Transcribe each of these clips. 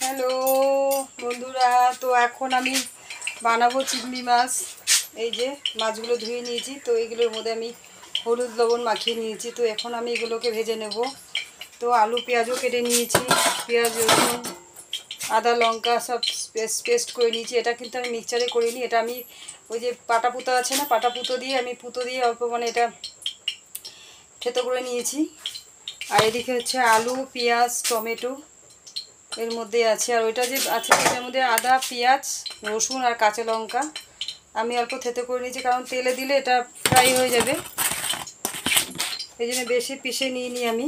Hello বন্ধুরা, তো এখন আমি বানাবো চিংড়ি মাছ। এই যে মাছগুলো ধুয়ে নিয়েছি, তো এগুলোর মধ্যে আমি হলুদ লবণ মাখিয়ে নিয়েছি। তো এখন আমি এগুলোকে ভেজে নেব। তো আলু পেঁয়াজও কেটে নিয়েছি, পেঁয়াজ রসুন আদা লঙ্কা সব পেস্ট করে নিয়েছি। এটা কিন্তু আমি মিক্সচারে করিনি, এটা আমি ওই যে পাটা পুতো আছে না, পাটা পুতো দিয়ে আমি পুতো দিয়ে অল্প মানে এটা থেতো করে নিয়েছি। আর এদিকে হচ্ছে আলু পেঁয়াজ টমেটো এর মধ্যে আছে, আর ওইটা যে আছে এটার মধ্যে আদা পেঁয়াজ রসুন আর কাঁচা লঙ্কা আমি অল্প থেতো করে নিয়েছি, কারণ তেলে দিলে এটা ফ্রাই হয়ে যাবে, এই জন্য বেশি পিষে নিইনি আমি।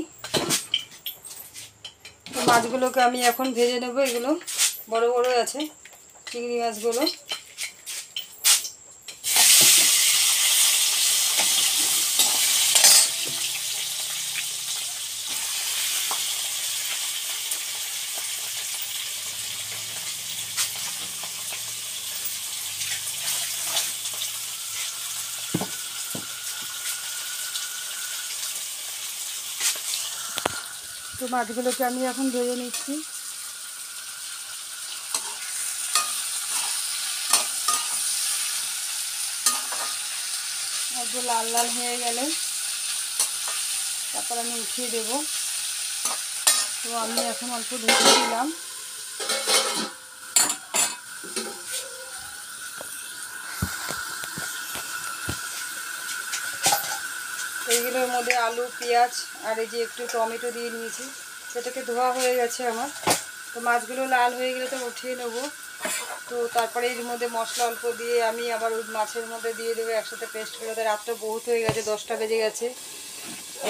তো মাছগুলোকে আমি এখন ভেজে নেব। এগুলো বড় বড় আছে চিংড়ি মাছগুলো। তো মাছগুলোকে আমি এখন ভেজে নিচ্ছি। একটু লাল লাল হয়ে গেলে তারপর আমি উঠিয়ে দেব। তো আমি এখন অল্প ঢেকে দিলাম। এইগুলোর মধ্যে আলু পেঁয়াজ আর এই যে একটু টমেটো দিয়ে নিয়েছি, সেটাকে ধোয়া হয়ে গেছে আমার। তো মাছগুলো লাল হয়ে গেলে তো উঠিয়ে নেব। তো তারপরে এর মধ্যে মশলা অল্প দিয়ে আমি আবার ওই মাছের মধ্যে দিয়ে দেবো একসাথে পেস্ট করে। রাতটা বহুত হয়ে গেছে, 10টা বেজে গেছে।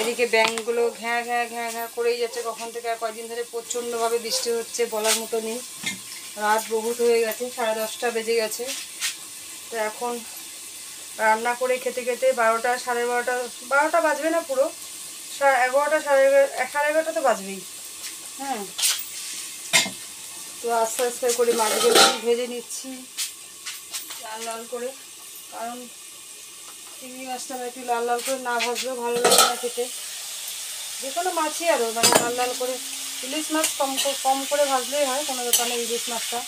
এদিকে ব্যাঙগুলো ঘ্যাঁ ঘ্যাঁ ঘ্যাঁ ঘ্যাঁ করেই যাচ্ছে কখন থেকে। আর কয়েকদিন ধরে প্রচণ্ডভাবে বৃষ্টি হচ্ছে, বলার মতো নেই। রাত বহুত হয়ে গেছে, 10:30টা বেজে গেছে। তো এখন রান্না করে খেতে খেতে 12টা 12:30 12টা বাজবে না, পুরো 11টা 11:30 তো বাজবেই। হ্যাঁ, তো আস্তে আস্তে করে মাছগুলো ভেজে নিচ্ছি লাল লাল করে, কারণ চিংড়ি মাছটা একটু লাল লাল করে না ভাজলেও ভালো লাগে না খেতে। যে কোনো মাছই আরও মানে লাল লাল করে। ইলিশ মাছ কম করে ভাজলেই হয়, কোনো ব্যাপার নেই। ইলিশ মাছটা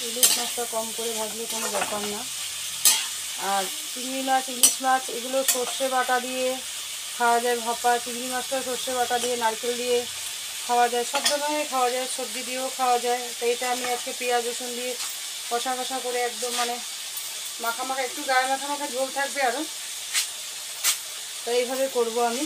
ইলিশ মাছটা কম করে ভাজলে কোনো ব্যাপার না। আর চিংড়ি মাছ ইলিশ মাছ এগুলো সর্ষে বাটা দিয়ে খাওয়া যায়, ভাপা চিংড়ি মাছটা সর্ষে বাটা দিয়ে নারকেল দিয়ে খাওয়া যায়, সব ধরনের খাওয়া যায়, সবজি দিয়েও খাওয়া যায়। তো এটা আমি আজকে পেঁয়াজ রসুন দিয়ে কষা কষা করে একদম মানে মাখা মাখা, একটু গায়ে মাখা মাখা ঝোল থাকবে আরও। তো এইভাবে করবো আমি।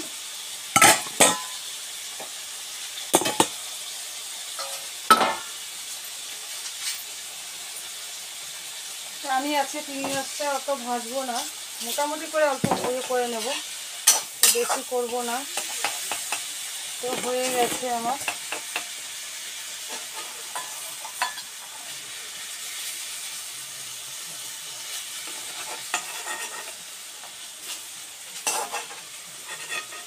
আমি আজকে চিংড়ি মাছটা অত ভাজবো না, মোটামুটি করে অল্প করে নেব, বেশি করব না। তো হয়ে গেছে আমার।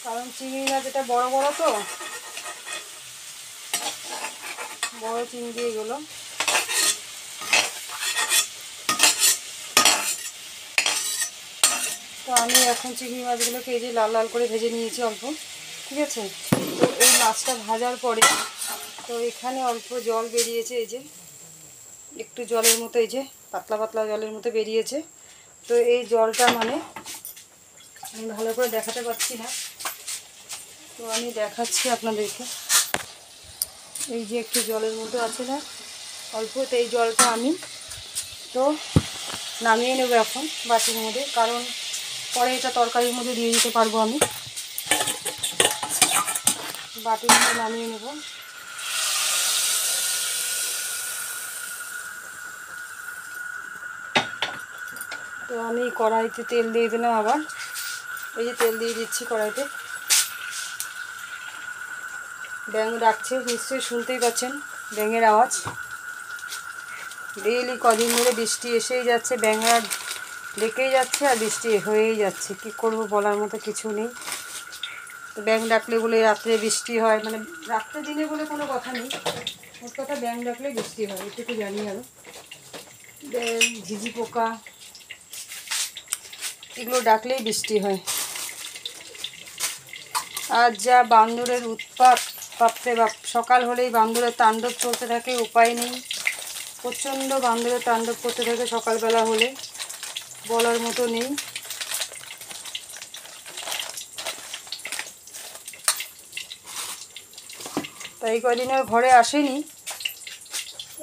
কারণ চিংড়ি মাছ এটা বড় বড়, তো বড় চিংড়ি এগুলো। তো আমি এখন চিংড়ি মাছগুলোকে এই যে লাল লাল করে ভেজে নিয়েছি অল্প, ঠিক আছে। তো এই মাছটা ভাজার পরে তো এখানে অল্প জল বেরিয়েছে, এই যে একটু জলের মতো, এই যে পাতলা পাতলা জলের মতো বেরিয়েছে। তো এই জলটা মানে আমি ভালো করে দেখাতে পারছি না, তো আমি দেখাচ্ছি আপনাদেরকে। এই যে একটু জলের মতো আছে না অল্প, তো এই জলটা আমি তো নামিয়ে নেব এখন বাটির মধ্যে, কারণ পরে এটা তরকারির মধ্যে দিয়ে দিতে পারবো আমি। বাটির মধ্যে নামিয়ে নেব। তো আমি কড়াইতে তেল দিয়ে দিলাম আবার, এই যে তেল দিয়ে দিচ্ছি কড়াইতে। ব্যাঙ ডাকছে, নিশ্চয়ই শুনতেই পাচ্ছেন ব্যাঙের আওয়াজ। ডেইলি কদিন ধরে বৃষ্টি এসেই যাচ্ছে, ব্যাঙরা ডেকেই যাচ্ছে আর বৃষ্টি হয়েই যাচ্ছে। কি করব বলার মতো কিছু নেই। তো ব্যাঙ ডাকলে বলে রাত্রে বৃষ্টি হয়, মানে রাত্রে দিনে বলে কোনো কথা নেই, ওর কথা ব্যাঙ ডাকলে বৃষ্টি হয়, এটুকু জানি। আরও ঝিঝি পোকা এগুলো ডাকলেই বৃষ্টি হয়। আর যা বান্দরের উৎপাত, বাপরে বাপ, সকাল হলেই বান্দরের তাণ্ডব চলতে থাকে, উপায় নেই। প্রচণ্ড বান্দরের তাণ্ডব করতে থাকে সকালবেলা হলে, বলার মতো নেই। তাই কদিন আর ঘরে আসেনি,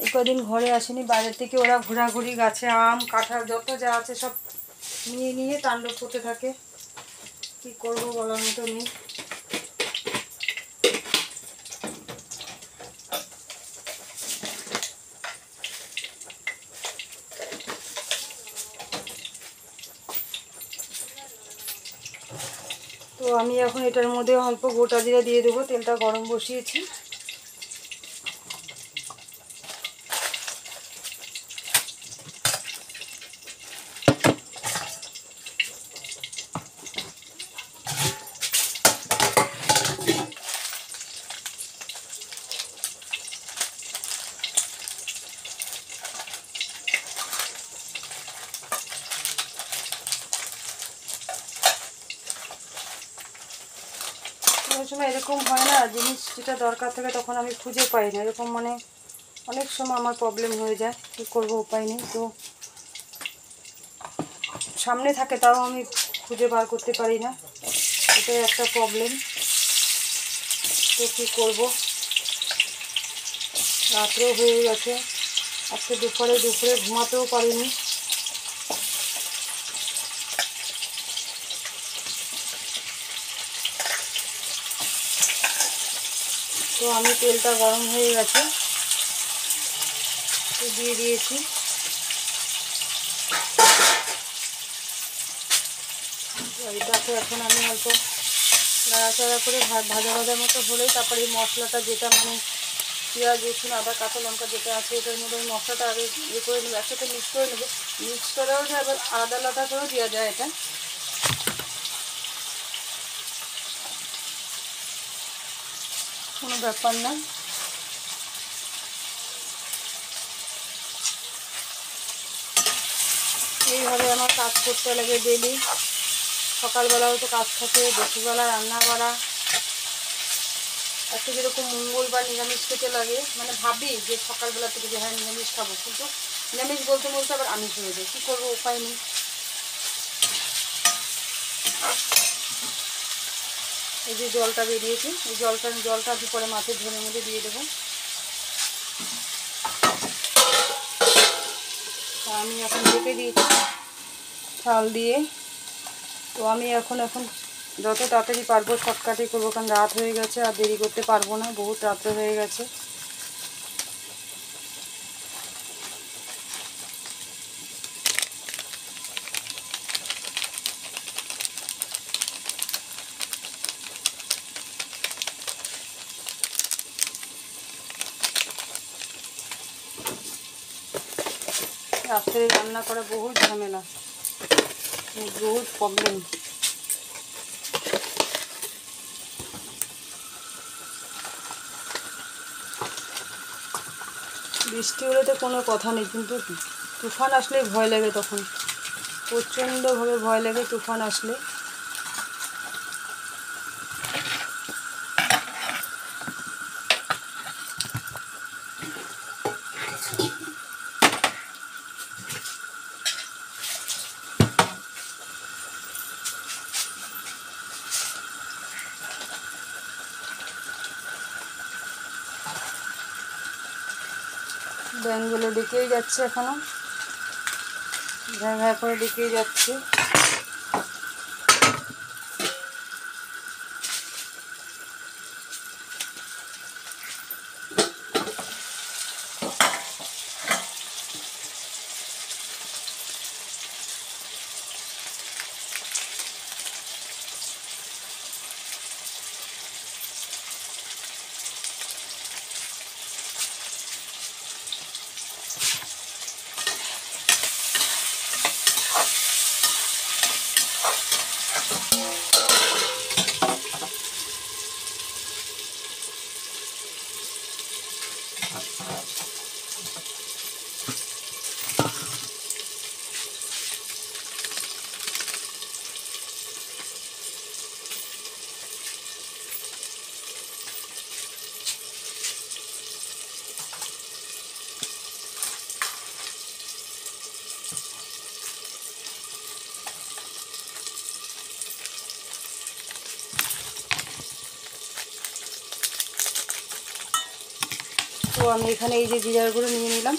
এই কদিন ঘরে আসেনি, বাইরের থেকে ওরা ঘোরাঘুরি, গাছে আম কাঁঠাল যত যা আছে সব নিয়ে নিয়ে তাণ্ডব করতে থাকে। কি করব বলার মতো নেই। তো আমি এখন এটার মধ্যে অল্প গোটা জিরা দিয়ে দেবো, তেলটা গরম বসিয়েছি। কোনো সময় এরকম হয় না, জিনিস যেটা দরকার থাকে তখন আমি খুঁজে পাই না, এরকম মানে অনেক সময় আমার প্রবলেম হয়ে যায়। কী করবো, উপায় নেই। তো সামনে থাকে তাও আমি খুঁজে বার করতে পারি না, এটাই একটা প্রবলেম। তো কী করবো, রাত্রেও হয়ে গেছে, আজকে দুপুরে ঘুমাতেও পারিনি। তো আমি তেলটা গরম হয়ে গেছে, তো দিয়ে দিয়েছি। এটাকে এখন আমি অল্প নাড়াচাড়া করে ভাজা ভাজার মতো হলেই তারপরে এই মশলাটা, যেটা মানে পেঁয়াজ রসুন আদা কাঁচা লঙ্কা যেটা আছে, এটার মধ্যে আমি মশলাটা আগে ইয়ে করে নেবো, একসাথে মিক্স করে নেবো। মিক্স করেও যায়, আবার আলাদা আলাদা করেও দেওয়া যায়, এটা কোনো ব্যাপার না। এইভাবে আমার কাজ করতে লাগে ডেলি। সকালবেলাও তো কাজ থাকে, দুপুরবেলা রান্না করা। আজকে যেরকম মঙ্গলবার নিরামিষ খেতে লাগে, মানে ভাবি যে সকালবেলা থেকে যে হ্যাঁ নিরামিষ খাবো, কিন্তু নিরামিষ বলতে বলতে আবার আমিষ হয়ে যায়, কী করবো, উপায় নেই। এই যে জলটা বেরিয়েছে, এই জলটা আমি পরে মাছের ঝোলের মধ্যে দিয়ে দেবো। আমি এখন ঢেকে দিয়েছি চাল দিয়ে। তো আমি এখন যত তাড়াতাড়ি পারবো শর্টকাটে করবো, কারণ রাত হয়ে গেছে, আর দেরি করতে পারবো না, বহুত রাত্রে হয়ে গেছে। রাত্রে রান্না করা বহুত ঝামেলা, বহুত প্রবলেম। বৃষ্টি হলে তো কোনো কথা নেই, কিন্তু তুফান আসলেই ভয় লাগে, তখন প্রচণ্ডভাবে ভয় লাগে তুফান আসলে। ব্যাঙগুলো ডেকেই যাচ্ছে, এখনো ভ্যাঁ করে ডেকেই যাচ্ছে। তো আমি এখানে এই যে জিরার গুঁড়ো নিয়ে নিলাম,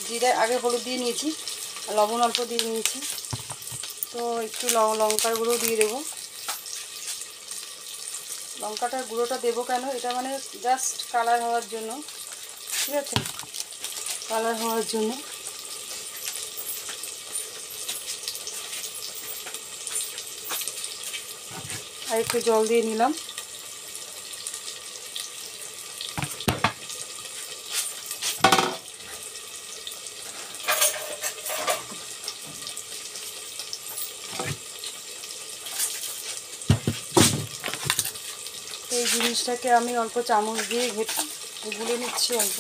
জিরা আগে হলুদ দিয়ে নিয়েছি, লবণ অল্প দিয়ে নিয়েছি। তো একটু লঙ্কার গুঁড়ো দিয়ে দেবো। লঙ্কাটার গুঁড়োটা দেবো কেন, এটা মানে জাস্ট কালার হওয়ার জন্য, ঠিক আছে, কালার হওয়ার জন্য। আর একটু জল দিয়ে নিলাম। এই জিনিসটাকে আমি অল্প চামচ দিয়ে গুলে নিচ্ছি অল্প।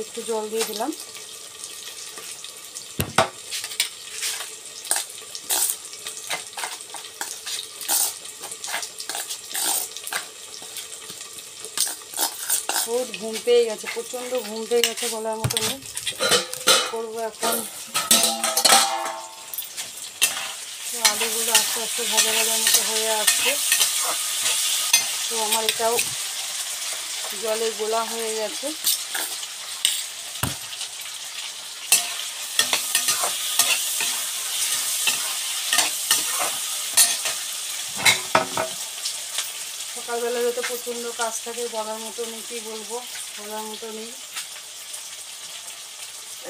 একটু জল দিয়ে দিলাম। বহুত ঘুম পেয়ে গেছে, প্রচণ্ড ঘুম পেয়ে গেছে বলার মতো নেই। করবো এখন, আলুগুলো আস্তে আস্তে ভাজা ভাজার মতো হয়ে আসছে। তো আমার এটাও জলে গোলা হয়ে গেছে। সকালবেলায় তো প্রচণ্ড কাজ থাকে, বলার মতো নেই, কী বলবো, বলার মতো নেই।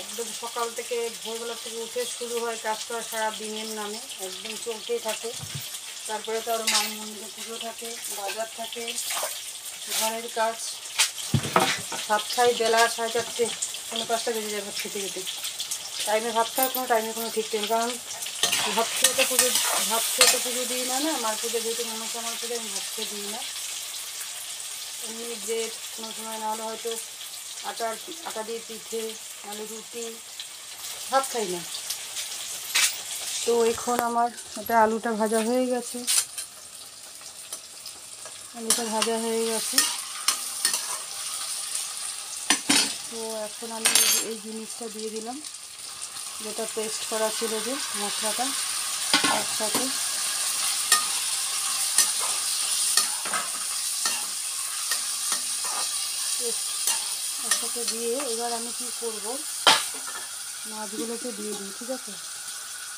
একদম সকাল থেকে ভোরবেলা থেকে উঠে শুরু হয় কাজ করা সারা দিনের নামে, একদম চলতেই থাকে। তারপরে তো আরও মায়ের মন্দিরে পুজো থাকে, বাজার থাকে, ঘরের কাজ। ভাত খাই বেলা 4:30, 5:30 বেজে যায় ভাত খেতে খেতে। টাইমে ভাত খাওয়ার কোনো টাইমে কোনো ঠিক নেই, কারণ ভাত খেয়ে তো পুজো দিই না, মার পুজো যেহেতু মনস্কামনা পুজো, আমি ভাত খেয়ে দিই না। এমনি ব্রেড কোনো সময়, নাহলে হয়তো আটা দিয়ে পিঠে, নাহলে রুটি, ভাত খাই না। তো এখন আমার এটা আলুটা ভাজা হয়ে গেছে, তো এখন আমি এই জিনিসটা দিয়ে দিলাম, যেটা পেস্ট করা ছিল, যে মশলাটা একসাথে। একসাথে দিয়ে এবার আমি কি করব, মাছগুলোকে দিয়ে দিই, ঠিক আছে।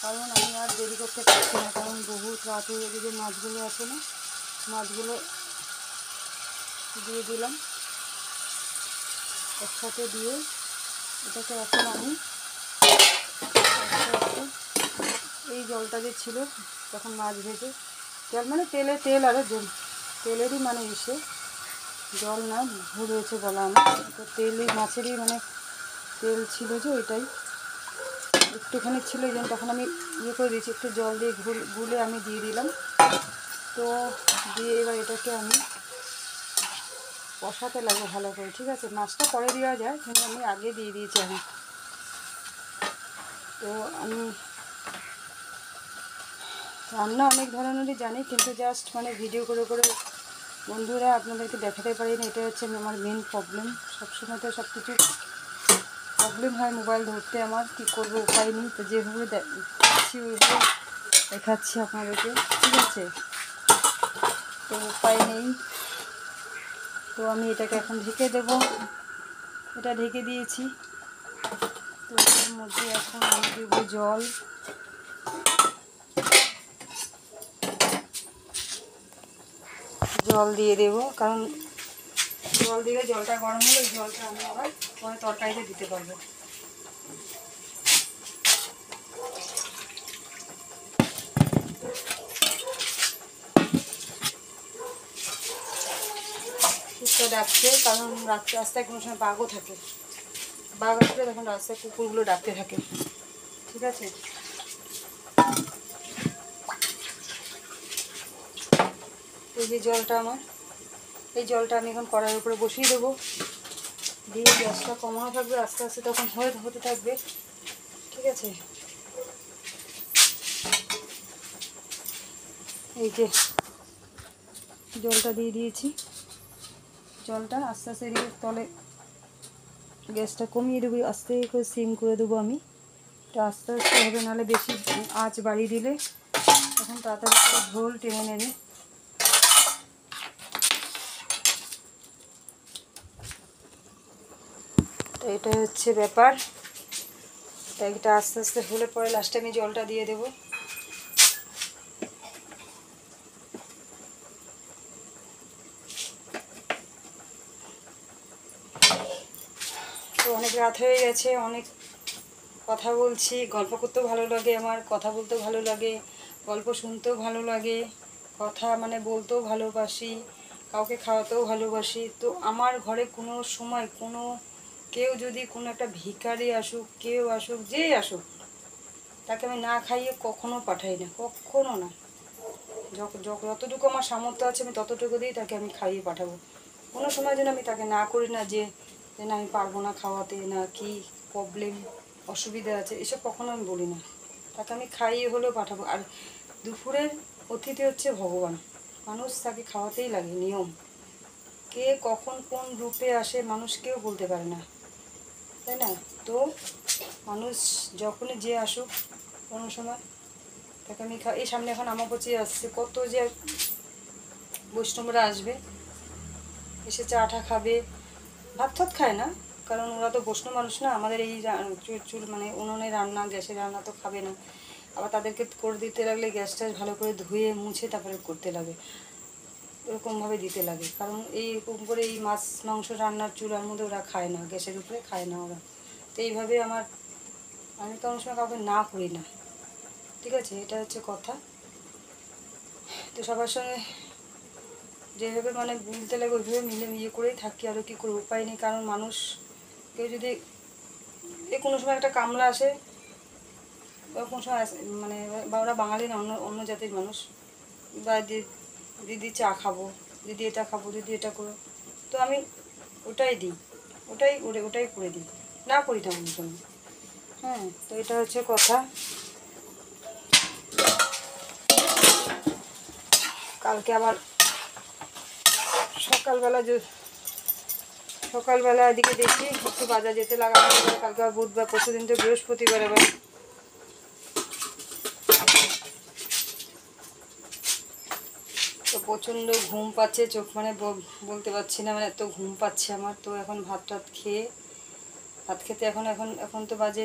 কারণ আমি আর দেরি করতে পারছি না, কারণ বহুত রাত হয়ে গেছে। যে মাছগুলো আছে না, মাছগুলো দিয়ে দিলাম একসাথে দিয়ে। এটাকে এখন আমি এই জলটা যে ছিল তখন মাছ ভেজে, জল মানে তেল আর জল, তেলেরই মানে এসে, জল না, ভুল হয়েছে বলা আমার। তো তেলই, মাছেরই মানে তেল ছিল, যে ওইটাই একটুখানি ছিল, এই জন্য তখন আমি করে দিয়েছি, একটু জল দিয়ে গুলে আমি দিয়ে দিলাম। তো দিয়ে এবার এটাকে আমি কষাতে লাগবো ভালো করে, ঠিক আছে। মাছটা পরে দেওয়া যায়, কিন্তু আমি আগে দিয়ে দিয়েছি আমি। তো আমি রান্না অনেক ধরনেরই জানি, কিন্তু জাস্ট মানে ভিডিও করে বন্ধুরা আপনাদেরকে দেখাতে পারি না, এটা হচ্ছে আমার মেন প্রবলেম। সবসময় তো সব কিছু প্রবলেম হয় মোবাইল ধরতে, আমার কী করবো, উপায় নেই। তো যেভাবে দেখাচ্ছি ওইভাবে দেখাচ্ছি আপনাদেরকে, ঠিক আছে। তো উপায় নেই। তো আমি এটাকে এখন ঢেকে দেবো, এটা ঢেকে দিয়েছি। তো এর মধ্যে এখন আমি দেবো জল দিয়ে দেবো, কারণ জল দিলে জলটা গরম হলে ওই জলটা আমি আবার পরে তরকারিতে দিতে পারবো। কুকুরটা ডাকছে, কারণ রাস্তায় কোনো সময় বাঘও থাকে, বাঘ আসলে তখন রাস্তায় কুকুরগুলো ডাকতে থাকে, ঠিক আছে। এই যে জলটা আমার, এই জলটা আমি এখন কড়াইয়ের উপরে বসিয়ে দেবো, দিয়ে গ্যাসটা কমানো থাকবে, আস্তে আস্তে তখন হতে থাকবে, ঠিক আছে। এই যে জলটা দিয়ে দিয়েছি, জলটা আস্তে আস্তে দিয়ে তলে গ্যাসটা কমিয়ে দেবো, আস্তে করে সিম করে দেবো আমি। এটা আস্তে আস্তে হবে, নাহলে বেশি আঁচ বাড়িয়ে দিলে তখন তাড়াতাড়ি করে ঝোল টেনে নেবে। তো এটাই হচ্ছে ব্যাপার। এটা আস্তে আস্তে হলে পরে লাস্টে আমি জলটা দিয়ে দেবো। তো অনেক রাত হয়ে গেছে, অনেক কথা বলছি, গল্প করতেও ভালো লাগে আমার, কথা বলতেও ভালো লাগে, গল্প শুনতেও ভালো লাগে, কথা মানে বলতেও ভালোবাসি, কাউকে খাওয়াতেও ভালোবাসি। তো আমার ঘরে কোনো সময় কেউ যদি কোনো একটা ভিখারি আসুক, কেউ আসুক, যেই আসুক, তাকে আমি না খাইয়ে কখনো পাঠাই না, কখনো না। যতটুকু আমার সামর্থ্য আছে আমি ততটুকু দিয়েই তাকে আমি খাইয়ে পাঠাবো। কোনো সময় যেন আমি তাকে না করি না যে না আমি পারবো না খাওয়াতে, না কি প্রবলেম অসুবিধা আছে, এসব কখনো আমি বলি না। তাকে আমি খাইয়ে হলেও পাঠাবো। আর দুপুরের অতিথি হচ্ছে ভগবান, মানুষ তাকে খাওয়াতেই লাগে, নিয়ম। কে কখন কোন রূপে আসে মানুষ কেউ বলতে পারে না, তাই না? তো মানুষ যখনই যে আসুক কোনো সময় তাকে আমি এই সামনে এখন আমাবস্যা আসছে, কত যে বৈষ্ণবরা আসবে, এসে চা টা খাবে, ভাত টাত খায় না, কারণ ওরা তো বৈষ্ণব মানুষ না। আমাদের এই চুল মানে উনুনে রান্না, গ্যাসে রান্না তো খাবে না। আবার তাদেরকে করে দিতে লাগলে গ্যাসটা ভালো করে ধুয়ে মুছে তারপরে করতে লাগে, এরকমভাবে দিতে লাগে। কারণ এইরকম করে এই মাছ মাংস রান্নার চুলার মধ্যে ওরা খায় না, গ্যাসের উপরে খায় না ওরা। তো এইভাবে আমি তো অনেক সময় কাউকে না করি না, ঠিক আছে? এটা হচ্ছে কথা। তো সবার সঙ্গে যেভাবে মানে মিলতে লাগে ওইভাবে মিলে করেই থাকি, আরও কী করে, উপায় নেই। কারণ মানুষ কেউ যদি কোনো সময় একটা কামলা আসে, কোনো সময় মানে বা ওরা বাঙালি না, অন্য অন্য জাতির মানুষ, বা দিদি চা খাবো, দিদি এটা খাবো, দিদি এটা করো, তো আমি ওটাই দিই, ওটাই করে দিই, না করি না কোনো সময়। হ্যাঁ, তো এটা হচ্ছে কথা। কালকে আবার সকালবেলা এদিকে দেখি একটু বাজার যেতে লাগানো হবে। কালকে আবার বুধবার, পরশুদিন তো বৃহস্পতিবার। আবার তো প্রচণ্ড ঘুম পাচ্ছে, চোখ মানে বলতে পারছি না, মানে এত ঘুম পাচ্ছে আমার। তো এখন ভাত খেতে এখন তো বাজে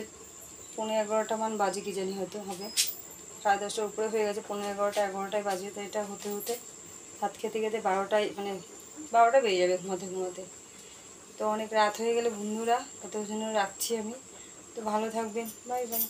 11:30 বাজে, কি জানি হয়তো হবে 10:30টার উপরে হয়ে গেছে, 11:30 বাজে। তো এটা হতে হতে ভাত খেতে খেতে 12টা বেজে যাবে ঘুমাতে। তো অনেক রাত হয়ে গেলে বন্ধুরা, তত জন্য রাখছি আমি। তো ভালো থাকবেন, বাই বাই।